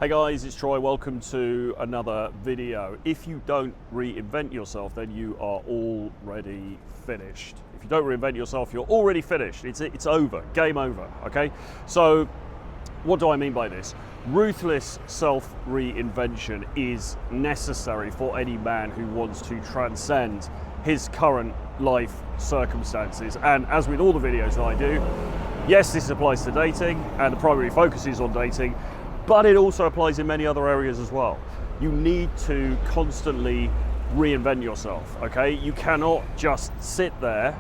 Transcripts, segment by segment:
Hey guys, it's Troy. Welcome to another video. If you don't reinvent yourself, then you are already finished. If you don't reinvent yourself, you're already finished. It's over, game over, okay? So what do I mean by this? Ruthless self-reinvention is necessary for any man who wants to transcend his current life circumstances. And as with all the videos that I do, yes, this applies to dating, and the primary focus is on dating, but it also applies in many other areas as well. You need to constantly reinvent yourself, okay? You cannot just sit there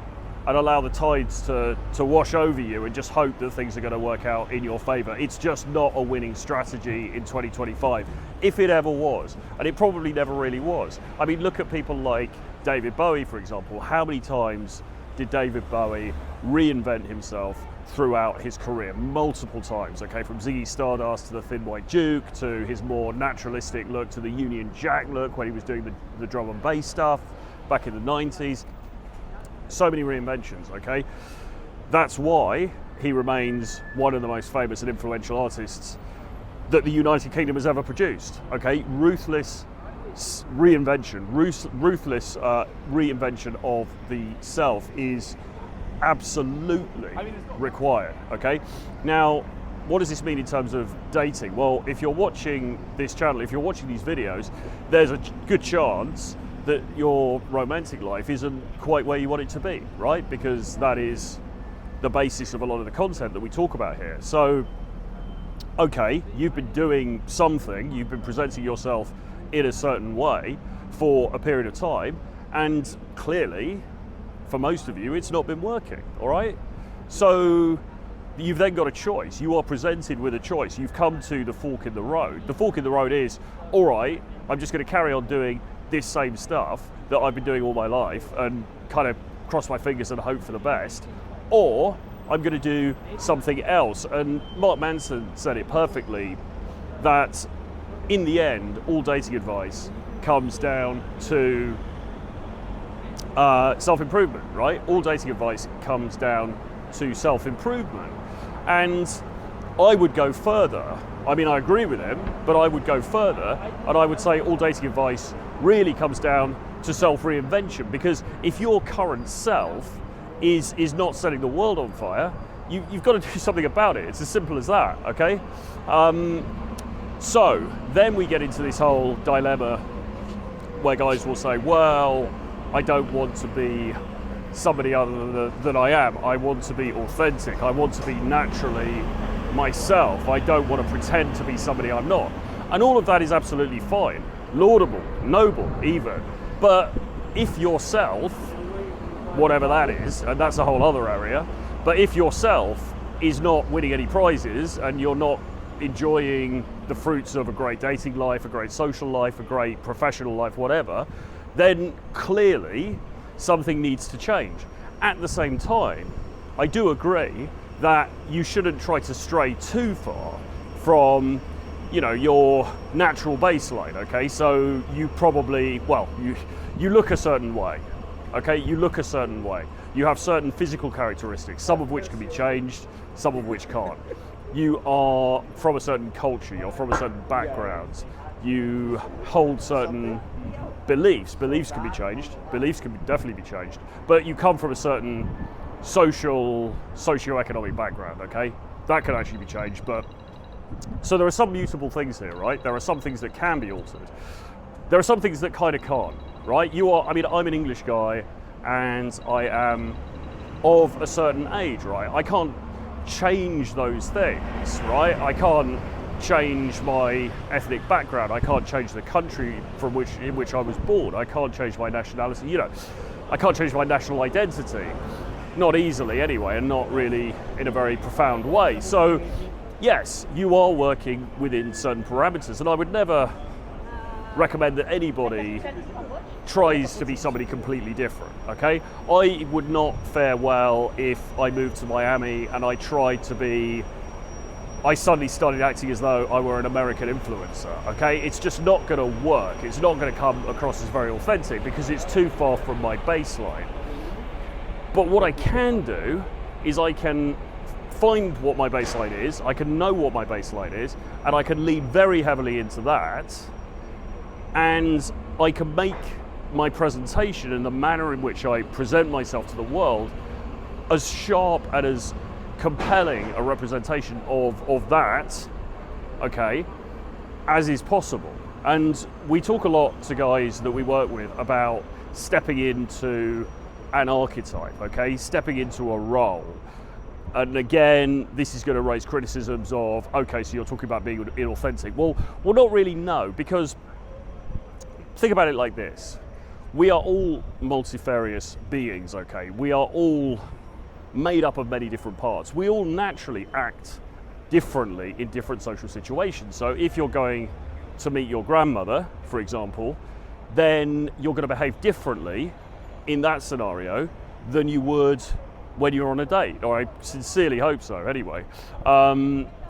and allow the tides to wash over you and just hope that things are going to work out in your favor. It's just not a winning strategy in 2025, if it ever was. And it probably never really was. I mean, look at people like David Bowie, for example. How many times did David Bowie reinvent himself throughout his career? Multiple times, okay, from Ziggy Stardust to the Thin White Duke to his more naturalistic look to the Union Jack look when he was doing the drum and bass stuff back in the 90s. So many reinventions, okay? That's why he remains one of the most famous and influential artists that the United Kingdom has ever produced, okay? Ruthless reinvention of the self is absolutely required, okay? Now, what does this mean in terms of dating? Well, if you're watching this channel, if you're watching these videos, there's a good chance that your romantic life isn't quite where you want it to be, right? Because that is the basis of a lot of the content that we talk about here. So, okay, you've been doing something, you've been presenting yourself in a certain way for a period of time, and clearly, for most of you, it's not been working, all right? So you've then got a choice. You are presented with a choice. You've come to the fork in the road. The fork in the road is, all right, I'm just going to carry on doing this same stuff that I've been doing all my life and kind of cross my fingers and hope for the best, or I'm going to do something else. And Mark Manson said it perfectly, that in the end, all dating advice comes down to self-improvement, right? All dating advice comes down to self-improvement. And I would go further. I mean, I agree with him, but I would go further and I would say all dating advice really comes down to self-reinvention, because if your current self is not setting the world on fire, you've got to do something about it. It's as simple as that, okay? So then we get into this whole dilemma where guys will say, well, I don't want to be somebody other than I am. I want to be authentic. I want to be naturally myself. I don't want to pretend to be somebody I'm not. And all of that is absolutely fine, laudable, noble even. But if yourself, whatever that is, and that's a whole other area, but if yourself is not winning any prizes and you're not enjoying the fruits of a great dating life, a great social life, a great professional life, whatever, then clearly something needs to change. At the same time, I do agree that you shouldn't try to stray too far from, you know, your natural baseline, okay? So you probably, well, you look a certain way, okay? You look a certain way. You have certain physical characteristics, some of which can be changed, some of which can't. You are from a certain culture, you're from a certain background, you hold certain beliefs. Beliefs can be changed, beliefs can definitely be changed, but you come from a certain socio-economic background, okay? That can actually be changed, but so there are some mutable things here, right? There are some things that can be altered. There are some things that kind of can't, right? I mean, I'm an English guy and I am of a certain age, right? I can't change those things, right? I can't change my ethnic background. I can't change the country in which I was born. I can't change my nationality. You know, I can't change my national identity. Not easily anyway, and not really in a very profound way. So yes, you are working within certain parameters, and I would never recommend that anybody tries to be somebody completely different, okay? I would not fare well if I moved to Miami and I suddenly started acting as though I were an American influencer, okay? It's just not gonna work. It's not gonna come across as very authentic because it's too far from my baseline. But what I can do is I can find what my baseline is, I can know what my baseline is, and I can lean very heavily into that, and I can make my presentation and the manner in which I present myself to the world as sharp and as compelling a representation of that, okay, as is possible. And we talk a lot to guys that we work with about stepping into an archetype, okay, stepping into a role. And again, this is going to raise criticisms of, okay, so you're talking about being inauthentic. Well, not really, no, because think about it like this. We are all multifarious beings, okay? We are all made up of many different parts. We all naturally act differently in different social situations. So if you're going to meet your grandmother, for example, then you're going to behave differently in that scenario than you would when you're on a date, or I sincerely hope so anyway.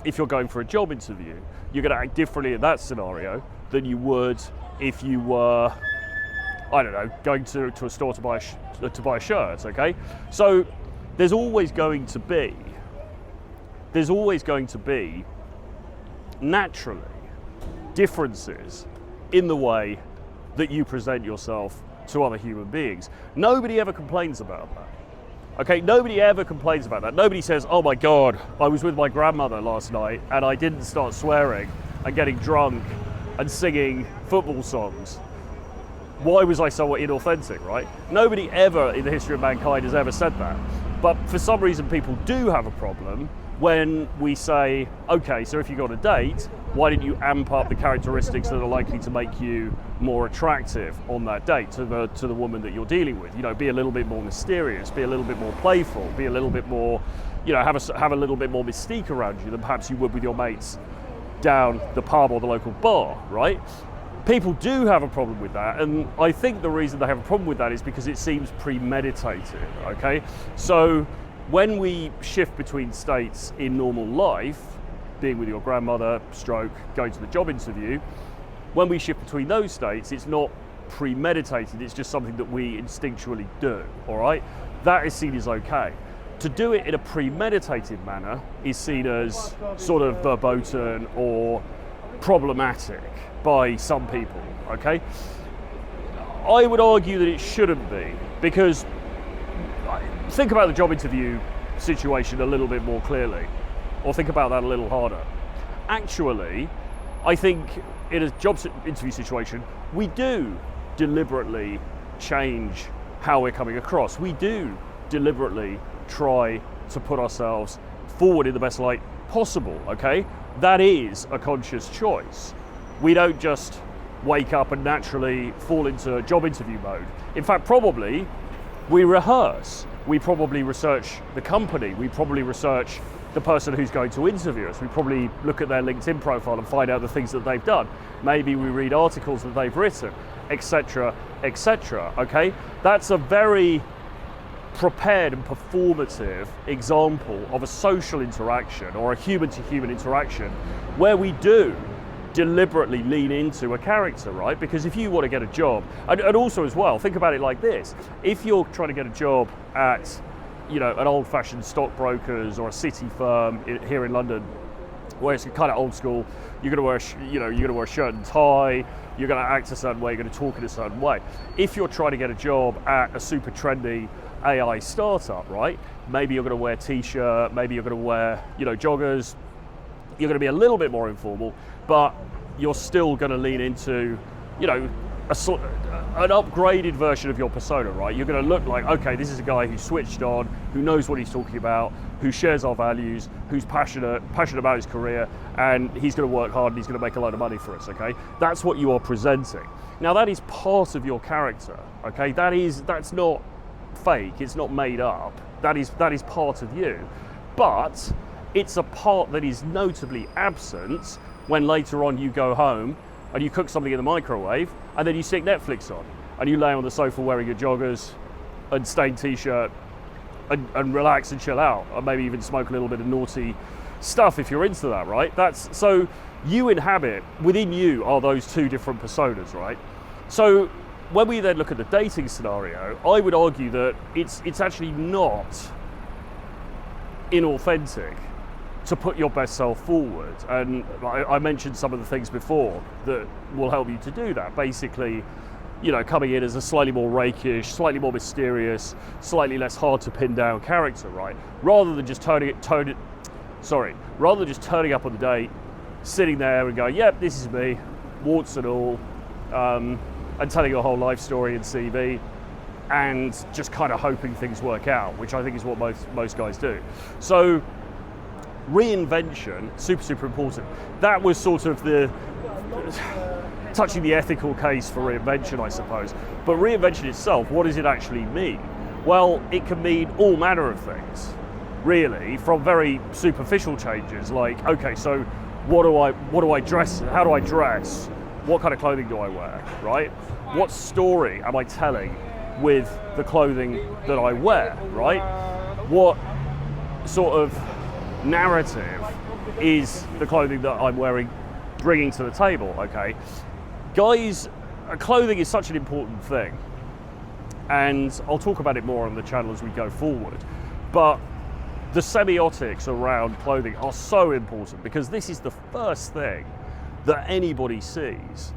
If you're going for a job interview, you're going to act differently in that scenario than you would if you were, I don't know, going to a store to buy a shirt, okay? So there's always going to be naturally differences in the way that you present yourself to other human beings. Nobody ever complains about that. Okay, nobody ever complains about that. Nobody says, oh my God, I was with my grandmother last night and I didn't start swearing and getting drunk and singing football songs. Why was I so inauthentic, right? Nobody ever in the history of mankind has ever said that. But for some reason, people do have a problem when we say, okay, so if you got a date, why didn't you amp up the characteristics that are likely to make you more attractive on that date to the woman that you're dealing with? You know, be a little bit more mysterious, be a little bit more playful, be a little bit more, you know, have a little bit more mystique around you than perhaps you would with your mates down the pub or the local bar, right? People do have a problem with that, and I think the reason they have a problem with that is because it seems premeditated, okay? So when we shift between states in normal life, being with your grandmother, stroke, going to the job interview, when we shift between those states, it's not premeditated, it's just something that we instinctually do, all right? That is seen as okay. To do it in a premeditated manner is seen as sort of verboten or problematic by some people, okay? I would argue that it shouldn't be, because think about the job interview situation a little bit more clearly, or think about that a little harder. Actually, I think in a job interview situation, we do deliberately change how we're coming across. We do deliberately try to put ourselves forward in the best light possible, okay? That is a conscious choice. We don't just wake up and naturally fall into job interview mode. In fact, probably we rehearse. We probably research the company. We probably research the person who's going to interview us. We probably look at their LinkedIn profile and find out the things that they've done. Maybe we read articles that they've written, etc., etc., okay? That's a very prepared and performative example of a social interaction or a human-to-human interaction where we do deliberately lean into a character, right? Because if you want to get a job, and also as well, think about it like this. If you're trying to get a job at, you know, an old-fashioned stockbrokers or a city firm here in London, where it's kind of old school, you're going to wear a shirt and tie, you're going to act a certain way, you're going to talk in a certain way. If you're trying to get a job at a super trendy AI startup, right? Maybe you're going to wear a t-shirt, maybe you're going to wear, you know, joggers. You're going to be a little bit more informal, but you're still going to lean into, you know, an upgraded version of your persona, right? You're going to look like, okay, this is a guy who's switched on, who knows what he's talking about, who shares our values, who's passionate about his career, and he's going to work hard and he's going to make a load of money for us, okay? That's what you are presenting. Now that is part of your character, okay? That's not fake, it's not made up. That is part of you. But it's a part that is notably absent when later on you go home and you cook something in the microwave and then you stick Netflix on and you lay on the sofa wearing your joggers and stained t-shirt and relax and chill out, or maybe even smoke a little bit of naughty stuff if you're into that, right? So you inhabit, within you are those two different personas, right? So when we then look at the dating scenario, I would argue that it's actually not inauthentic to put your best self forward. And I mentioned some of the things before that will help you to do that. Basically, you know, coming in as a slightly more rakish, slightly more mysterious, slightly less hard to pin down character, right? Rather than just turning up on the date, sitting there and going, yep, this is me, warts and all, and telling your whole life story and CV, and just kind of hoping things work out, which I think is what most guys do. So reinvention, super important. That was sort of the touching the ethical case for reinvention, I suppose. But reinvention itself, what does it actually mean? Well, it can mean all manner of things, really, from very superficial changes, like, okay, so what do I dress? How do I dress? What kind of clothing do I wear, right? What story am I telling with the clothing that I wear, right? What sort of narrative is the clothing that I'm wearing bringing to the table, okay? Guys, clothing is such an important thing, and I'll talk about it more on the channel as we go forward, but the semiotics around clothing are so important, because this is the first thing that anybody sees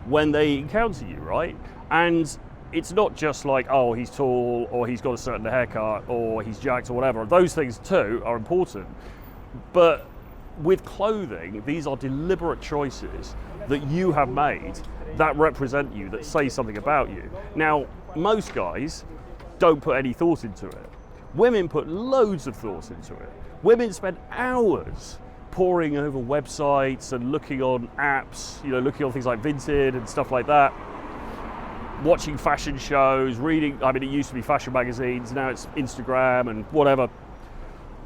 when they encounter you, right? And it's not just like, oh, he's tall, or he's got a certain haircut, or he's jacked, or whatever. Those things too are important. But with clothing, these are deliberate choices that you have made that represent you, that say something about you. Now, most guys don't put any thought into it. Women put loads of thought into it. Women spend hours poring over websites and looking on apps, you know, looking on things like Vinted and stuff like that, watching fashion shows, reading, I mean, it used to be fashion magazines, now it's Instagram and whatever,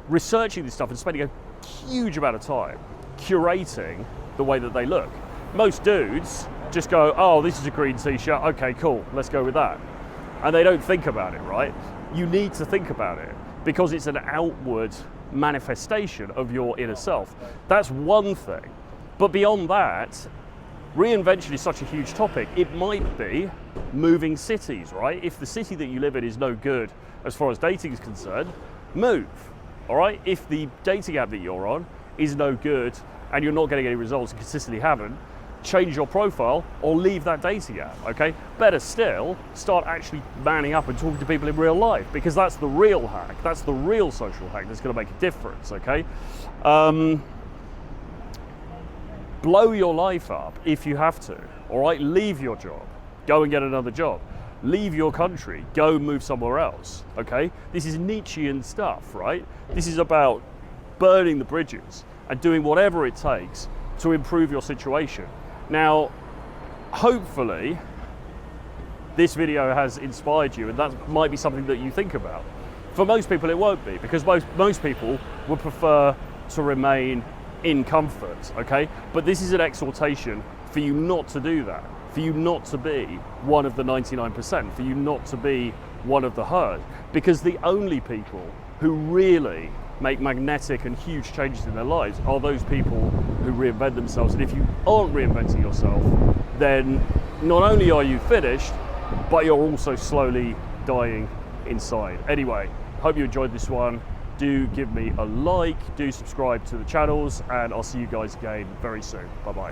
researching this stuff and spending a huge amount of time curating the way that they look. Most dudes just go, oh, this is a green t-shirt, okay, cool, let's go with that. And they don't think about it, right? You need to think about it, because it's an outward manifestation of your inner self. That's one thing. But beyond that, reinvention is such a huge topic. It might be moving cities, right? If the city that you live in is no good as far as dating is concerned, move, all right? If the dating app that you're on is no good and you're not getting any results and consistently haven't, change your profile or leave that dating app, okay? Better still, start actually manning up and talking to people in real life, because that's the real hack. That's the real social hack that's gonna make a difference, okay? Blow your life up if you have to, all right? Leave your job, go and get another job. Leave your country, go move somewhere else, okay? This is Nietzschean stuff, right? This is about burning the bridges and doing whatever it takes to improve your situation. Now, hopefully, this video has inspired you, and that might be something that you think about. For most people, it won't be, because most people would prefer to remain in comfort, okay? But this is an exhortation for you not to do that, for you not to be one of the 99%, for you not to be one of the herd, because the only people who really make magnetic and huge changes in their lives are those people who reinvent themselves. And if you aren't reinventing yourself, then not only are you finished, but you're also slowly dying inside. Anyway, hope you enjoyed this one. Do give me a like, do subscribe to the channels, and I'll see you guys again very soon. Bye-bye.